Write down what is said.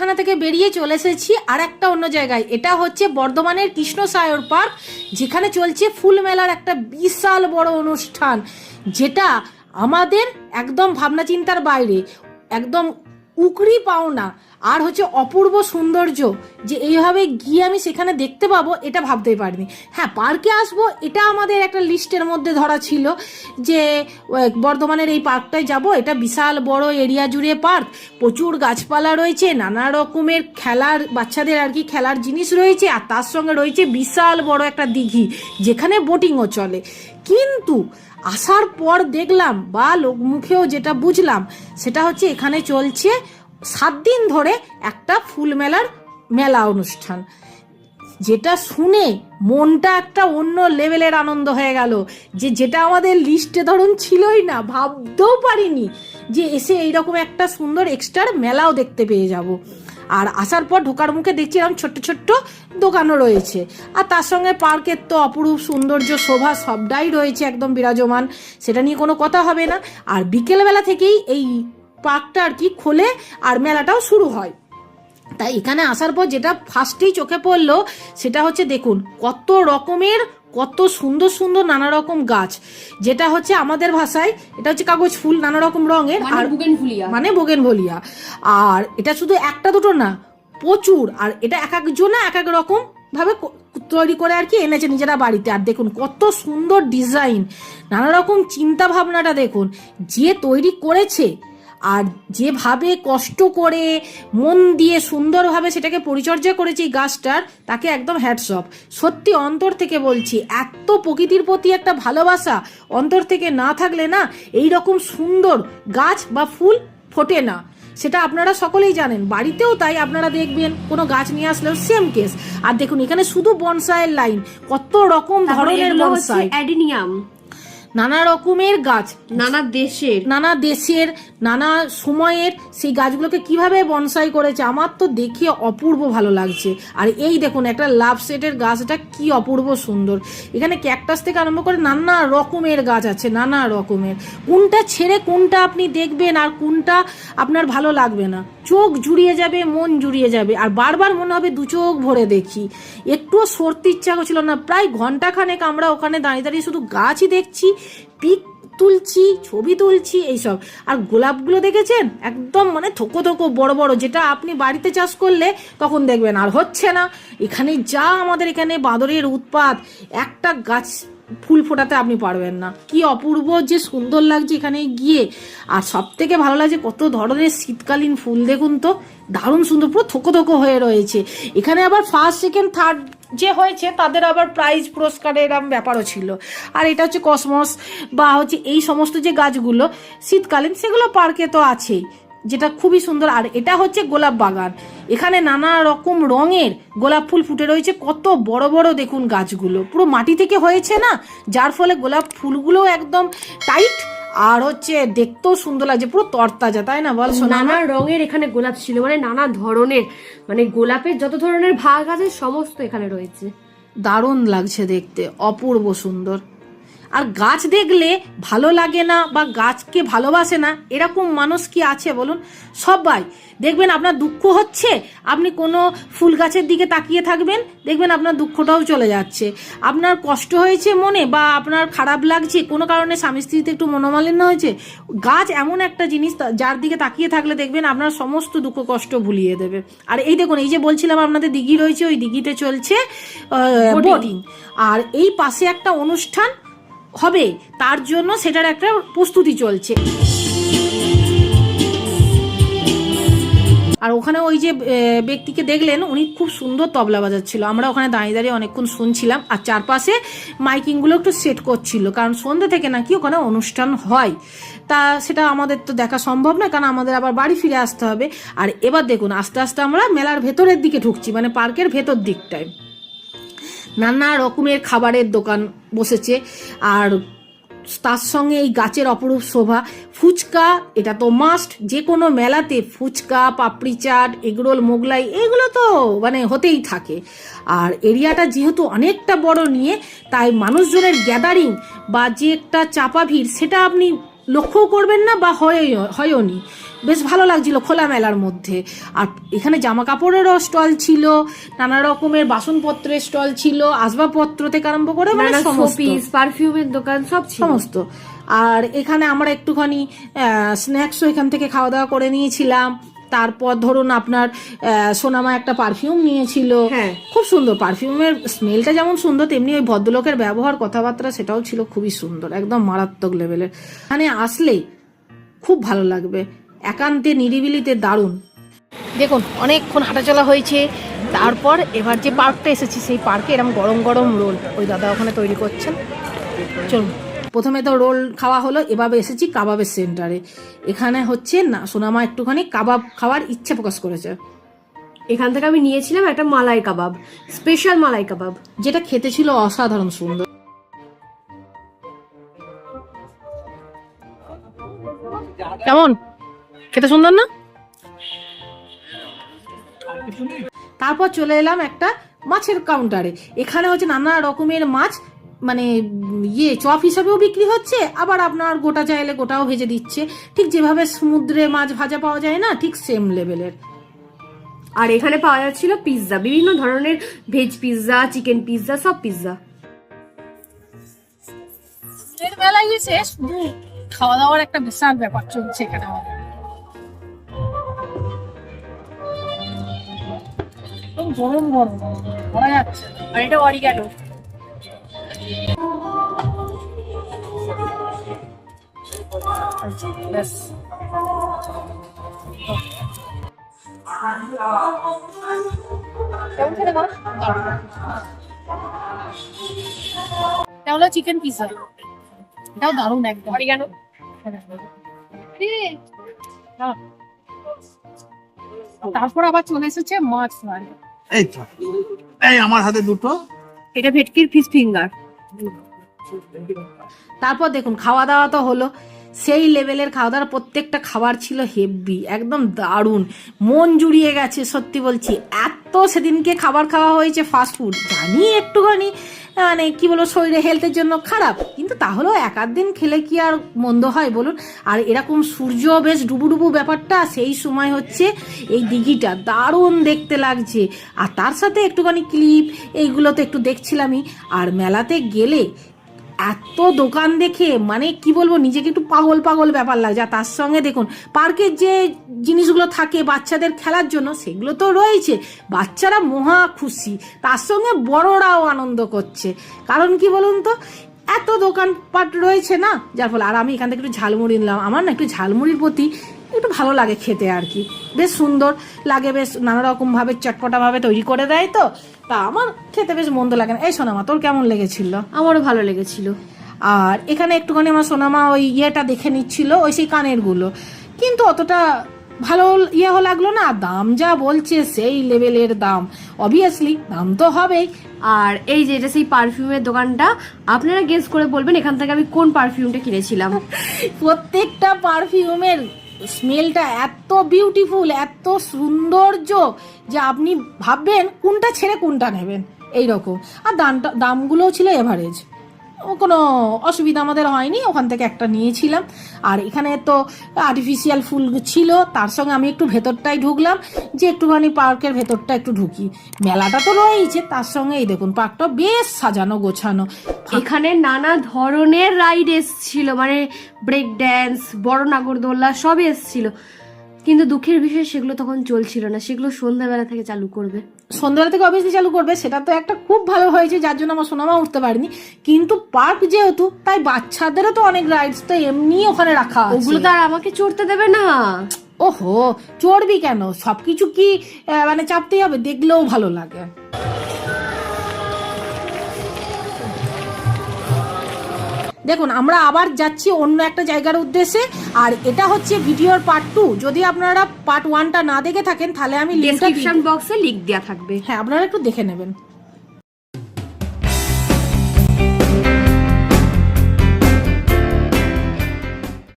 চিড়িয়াখানা থেকে বেরিয়ে চলে এসেছি আর একটা অন্য জায়গায়। এটা হচ্ছে বর্ধমানের কৃষ্ণসায়র পার্ক, যেখানে চলছে ফুল মেলার একটা বিশাল বড় অনুষ্ঠান, যেটা আমাদের একদম ভাবনা চিন্তার বাইরে, একদম উকরি পাওনা আর হচ্ছে অপূর্ব সৌন্দর্য যে এইভাবে গিয়ে আমি সেখানে দেখতে পাবো, এটা ভাবতেই পারিনি। হ্যাঁ, পার্কে আসবো এটা আমাদের একটা লিস্টের মধ্যে ধরা ছিল যে বর্ধমানের এই পার্কটায় যাব। এটা বিশাল বড় এরিয়া জুড়ে পার্ক, প্রচুর গাছপালা রয়েছে, নানা রকমের খেলার, বাচ্চাদের আর কি খেলার জিনিস রয়েছে, আর তার সঙ্গে রয়েছে বিশাল বড় একটা দিঘি যেখানে বোটিংও চলে। কিন্তু আসার পর দেখলাম বা লোকমুখেও যেটা বুঝলাম সেটা হচ্ছে এখানে চলছে 7 দিন ধরে একটা ফুল মেলা অনুষ্ঠান, যেটা শুনে মনটা একটা অন্য লেভেলের আনন্দ হয়ে গেল, যেটা আমাদের লিস্টে ধরুন ছিলই না, ভাবতেও পারিনি যে এসে এইরকম একটা সুন্দর এক্সট্রা মেলাও দেখতে পেয়ে যাব। আর আসার পর ঢোকার মুখে দেখছি এরকম ছোট্ট ছোট্ট দোকানও রয়েছে, আর তার সঙ্গে পার্কের তো অপরূপ সৌন্দর্য শোভা সবটাই রয়েছে একদম বিরাজমান, সেটা নিয়ে কোনো কথা হবে না। আর বিকেলবেলা থেকেই এই পার্কটা আর কি খোলে আর মেলাটাও শুরু হয়। তাই এখানে আসার পর যেটা ফার্স্টেই চোখে পড়লো সেটা হচ্ছে দেখুন কত রকমের, কত সুন্দর সুন্দর নানা রকম গাছ, যেটা হচ্ছে আমাদের ভাষায় এটা হচ্ছে কাগজ ফুল, নানা রকম রঙের, আর মানে বোগেনভেলিয়া। আর এটা শুধু একটা দুটো না, প্রচুর। আর এটা এক একজন এক এক রকম ভাবে তৈরি করে আর কি এনেছে নিজেরা বাড়িতে। আর দেখুন কত সুন্দর ডিজাইন, নানা রকম চিন্তা ভাবনাটা দেখুন, যে তৈরি করেছে আর যেভাবে কষ্ট করে মন দিয়ে সুন্দরভাবে সেটাকে পরিচর্যা করেছে এই গাছটার, তাকে একদম হ্যাটস অফ। সত্যি অন্তর থেকে বলছি, এত প্রকৃতির প্রতি একটা ভালোবাসা অন্তর থেকে না থাকলে না এই রকম সুন্দর গাছ বা ফুল ফোটে না। সেটা আপনারা সকলেই জানেন, বাড়িতেও তাই। আপনারা দেখবেন কোনো গাছ নিয়ে আসলেও সেম কেস। আর দেখুন এখানে শুধু বনসাইয়ের লাইন, কত রকম ধরনের বনসাই, অ্যাডিনিয়াম, নানা রকমের গাছ, নানা দেশের নানা সময়ের সেই গাছগুলোকে কিভাবে বনসাই করেছে, আমার তো দেখে অপূর্ব ভালো লাগছে। আর এই দেখুন একটা লাভ সেটের গাছটা কি অপূর্ব সুন্দর। এখানে ক্যাকটাস থেকে আরম্ভ করে নানা রকমের গাছ আছে, নানা রকমের। কোনটা ছেড়ে কোনটা আপনি দেখবেন আর কোনটা আপনার ভালো লাগবে না, চোখ জুড়িয়ে যাবে, মন জুড়িয়ে যাবে, আর বারবার মনে হবে দু চোখ ভরে দেখি। একটুও সরতে ইচ্ছা করছিল না। প্রায় ঘন্টাখানেক আমরা ওখানে দাঁড়িয়ে দাঁড়িয়ে শুধু গাছই দেখছি, পিক তুলছি, ছবি তুলছি, এইসব। আর গোলাপগুলো দেখেছেন একদম মানে থোকো থোকো বড় বড়, যেটা আপনি বাড়িতে চাষ করলে তখন দেখবেন আর হচ্ছে না। এখানে যা আমাদের এখানে বাঁদরের উৎপাত, একটা গাছ ফুল ফোটাতে আপনি পারবেন না। কি অপূর্ব যে সুন্দর লাগছে এখানে গিয়ে। আর সব থেকে ভালো লাগছে কত ধরনের শীতকালীন ফুল, দেখুন তো দারুণ সুন্দর, পুরো থোকো থোকো হয়ে রয়েছে। এখানে আবার ফার্স্ট সেকেন্ড থার্ড যে হয়েছে তাদের আবার প্রাইজ পুরস্কারের এরকম ব্যাপারও ছিল। আর এটা হচ্ছে কসমস বা হচ্ছে এই সমস্ত যে গাছগুলো শীতকালীন, সেগুলো পার্কে তো আছেই, যেটা খুবই সুন্দর। আর এটা হচ্ছে গোলাপ বাগান, এখানে নানা রকম রঙের গোলাপ ফুল ফুটে রয়েছে, কত বড় বড় দেখুন গাছগুলো, পুরো মাটি থেকে হয়েছে না, যার ফলে গোলাপ ফুলগুলো একদম টাইট আর হচ্ছে দেখতেও সুন্দর লাগছে, পুরো তরতাজা, তাই না বল? নানা রঙের এখানে গোলাপ ছিল, মানে নানা ধরনের, মানে গোলাপের যত ধরনের ভাগ আছে সমস্ত এখানে রয়েছে। দারুণ লাগছে দেখতে, অপূর্ব সুন্দর। আর গাছ দেখলে ভালো লাগে না বা গাছকে ভালোবাসে না এরকম মানুষ কি আছে বলুন? সবাই দেখবেন আপনার দুঃখ হচ্ছে, আপনি কোনো ফুল গাছের দিকে তাকিয়ে থাকবেন, দেখবেন আপনার দুঃখটাও চলে যাচ্ছে। আপনার কষ্ট হয়েছে মনে বা আপনার খারাপ লাগছে কোনো কারণে, স্বামী স্ত্রীতে একটু মনোমালিন্য হয়েছে, গাছ এমন একটা জিনিস যার দিকে তাকিয়ে থাকলে দেখবেন আপনার সমস্ত দুঃখ কষ্ট ভুলিয়ে দেবে। আর এই দেখুন, এই যে বলছিলাম আপনাদের দিঘি রয়েছে, ওই দিঘিতে চলছে বোটিং। আর এই পাশে একটা অনুষ্ঠান হবে, তার জন্য সেটার একটা প্রস্তুতি চলছে। আর ওখানে ওই যে ব্যক্তিকে দেখলেন, উনি খুব সুন্দর তবলা বাজাচ্ছিল, আমরা ওখানে দাঁড়িয়ে দাঁড়িয়ে অনেকক্ষণ শুনছিলাম। আর চারপাশে মাইকিংগুলো একটু সেট করছিল, কারণ সন্ধ্যে থেকে নাকি ওখানে অনুষ্ঠান হয়। তা সেটা আমাদের তো দেখা সম্ভব নয়, কারণ আমাদের আবার বাড়ি ফিরে আসতে হবে। আর এবার দেখুন আস্তে আস্তে আমরা মেলার ভেতরের দিকে ঢুকছি, মানে পার্কের ভেতর দিকটায় নানা রকমের খাবারের দোকান বসেছে। আর তার সঙ্গে এই গাছের অপরূপ শোভা, ফুচকা, এটা তো মাস্ট যে কোনো মেলাতে, ফুচকা, পাপড়ি চাট, এগরোল, মোগলাই, এগুলো তো মানে হতেই থাকে। আর এরিয়াটা যেহেতু অনেকটা বড় নিয়ে, তাই মানুষজনের গ্যাদারিং বা যে একটা চাপা ভিড় সেটা আপনি লক্ষ্যও করবেন না বা হয়ও নি। বেশ ভালো লাগছিল খোলা মেলার মধ্যে। আর এখানে জামা কাপড়েরও স্টল ছিল, নানা রকমের বাসনপত্রের স্টল ছিল, আসবাবপত্র থেকে আরম্ভ করে মানে সমস্ত পারফিউমের দোকান সব ছিল সমস্ত। আর এখানে আমরা একটুখানি স্ন্যাক্সও এখান থেকে খাওয়া দাওয়া করে নিয়েছিলাম। তারপর ধরুন আপনার সোনামা একটা পারফিউম নিয়েছিল, হ্যাঁ। খুব সুন্দর পারফিউমের স্মেলটা যেমন সুন্দর, তেমনি ওই ভদ্রলোকের ব্যবহার কথাবার্তা সেটাও ছিল খুবই সুন্দর, একদম মারাত্মক লেভেলের। এখানে আসলেই খুব ভালো লাগবে, একান্তে নিরিবিলিতে দারুণ। দেখুন অনেকক্ষণ হাঁটাচলা হয়েছে, তারপর এবার যে পার্কটা এসেছি সেই পার্কে এরকম গরম গরম রোল ওই দাদা ওখানে তৈরি করছেন। চলুন, প্রথমে তো রোল খাওয়া হলো, এবার এসেছি কাবাবের সেন্টারে। এখানে হচ্ছে না সোনামা একটুখানি কাবাব খাওয়ার ইচ্ছে প্রকাশ করেছে। এখান থেকে আমি নিয়েছিলাম একটা মালাই কাবাব, স্পেশাল মালাই কাবাব, যেটা খেতে ছিল অসাধারণ সুন্দর। কেমন খেতে সুন্দর না? তারপর চলে এলাম একটা মাছের কাউন্টারে। এখানে হচ্ছে নানা রকমের মাছ, মানে চপ হিসাবেও বিক্রি হচ্ছে, আবার আপনার গোটা চাইলে গোটাও ভেজে দিচ্ছে, ঠিক যেভাবে সমুদ্রে মাছ ভাজা পাওয়া যায় না, ঠিক সেম লেভেলের। আর এখানে পাওয়া যাচ্ছিল পিৎজা, বিভিন্ন ধরনের ভেজ পিৎজা, চিকেন পিৎজা, সব পিৎজা। এর বেলায় গেছে শুধু খাওয়া দাওয়ার একটা বিশাল ব্যাপার চলছে এখানে আমাদের। গরম গরম বলা যাচ্ছে। আর এটা অরিগ্যানো। ব্যাস কেমন খেতে বল? এটা হলো চিকেন পিৎজা, এটাও দারুণ একদম। অরিগ্যানো। তারপর আবার চলে এসেছে মাছ ফ্রাই। এই তো, এই আমার হাতে দুটো। এটা ভেটকির ফিশ ফিঙ্গার। তারপর দেখুন খাওয়া দাওয়া তো হলো, সেই লেভেলের খাওয়া দাওয়ার প্রত্যেকটা খাবার ছিল হেভি, একদম দারুণ, মন জুড়িয়ে গেছে সত্যি বলছি। এত সেদিনকে খাবার খাওয়া হয়েছে ফাস্ট ফুড, জানি একটুখানি মানে কি বলবো শরীরে হেলথের জন্য খারাপ, কিন্তু তাহলেও এক আধ দিন খেলে কি আর মন্দ হয় বলুন। আর এরকম সূর্য বেশ ডুবুডুবু ব্যাপারটা, সেই সময় হচ্ছে এই দিঘিটা দারুণ দেখতে লাগছে। আর তার সাথে একটুখানি ক্লিপ এইগুলো তো একটু দেখছিলামই। আর মেলাতে গেলে এত দোকান দেখে মানে কি বলবো নিজেকে একটু পাগল পাগল ব্যাপার লাগছে। আর তার সঙ্গে দেখুন পার্কের যে জিনিসগুলো থাকে বাচ্চাদের খেলার জন্য সেগুলো তো রয়েছে, বাচ্চারা মহা খুশি, তার সঙ্গে বড়রাও আনন্দ করছে। কারণ কি বলুন তো, এত দোকানপাট রয়েছে না, যার ফলে। আর আমি এখান থেকে একটু ঝালমুড়ি নিলাম, আমার না একটু ঝালমুড়ির প্রতি একটু ভালো লাগে খেতে আর কি, বেশ সুন্দর লাগে, বেশ নানা রকম ভাবে চটপটা ভাবে তৈরি করে দেয় তো, তা আমার খেতে বেশ মন্দ লাগে না। এই সোনামা তোর কেমন লেগেছিল? আমারও ভালো লেগেছিল। আর এখানে একটুখানি আমার সোনামা ওই ইয়েটা দেখে নিচ্ছিল, ওই সেই কানের গুলো, কিন্তু অতটা ভালো লাগলো না। দাম যা বলছে সেই লেভেলের দাম, অবভিয়াসলি দাম তো হবেই। আর এই যে এটা সেই পারফিউমের দোকানটা, আপনারা গেস করে বলবেন এখান থেকে আমি কোন পারফিউমটা কিনেছিলাম। প্রত্যেকটা পারফিউমের স্মেলটা এত বিউটিফুল, এত সৌন্দর্য যে আপনি ভাববেন কোনটা ছেড়ে কোনটা নেবেন এইরকম। আর দামগুলোও ছিল এভারেজ, কোনো অসুবিধা আমাদের হয়নি, ওখান থেকে একটা নিয়েছিলাম। আর এখানে তো আর্টিফিশিয়াল ফুল ছিল, তার সঙ্গে আমি একটু ভেতরটাই ঢুকলাম, যে একটুখানি পার্কের ভেতরটা একটু ঢুকি। মেলাটা তো রয়েছে, তার সঙ্গে এই দেখুন পার্কটা বেশ সাজানো গোছানো। এখানে নানা ধরনের রাইড এসছিল, মানে ব্রেক ড্যান্স, বড় নাগরদোল্লা সব এসছিল, কিন্তু দুঃখের বিষয় সেগুলো তখন চলছিল না, সেগুলো সন্ধ্যাবেলা থেকে চালু করবে। সন্ধ্যাবেলা থেকে অবভিয়াসলি চালু করবে, সেটা তো একটা খুব ভালো হয়েছে, যার জন্য আমার সোনামা উঠতে পারেনি। কিন্তু পার্ক যেহেতু, তাই বাচ্চাদেরও তো অনেক রাইডস তো এমনি ওখানে রাখা আছে। ওগুলো তো আর আমাকে চড়তে দেবে না। ওহো, চড়বি কেন? সবকিছু কি মানে চাপতেই হবে? দেখলেও ভালো লাগে। দেখুন আমরা আবার যাচ্ছি অন্য একটা জায়গার উদ্দেশ্যে, আর এটা হচ্ছে ভিডিওর পার্ট 2। যদি আপনারা পার্ট 1টা না দেখে থাকেন তাহলে আমি ডেসক্রিপশন বক্সে লিংক দেওয়া থাকবে, হ্যাঁ আপনারা একটু দেখে নেবেন।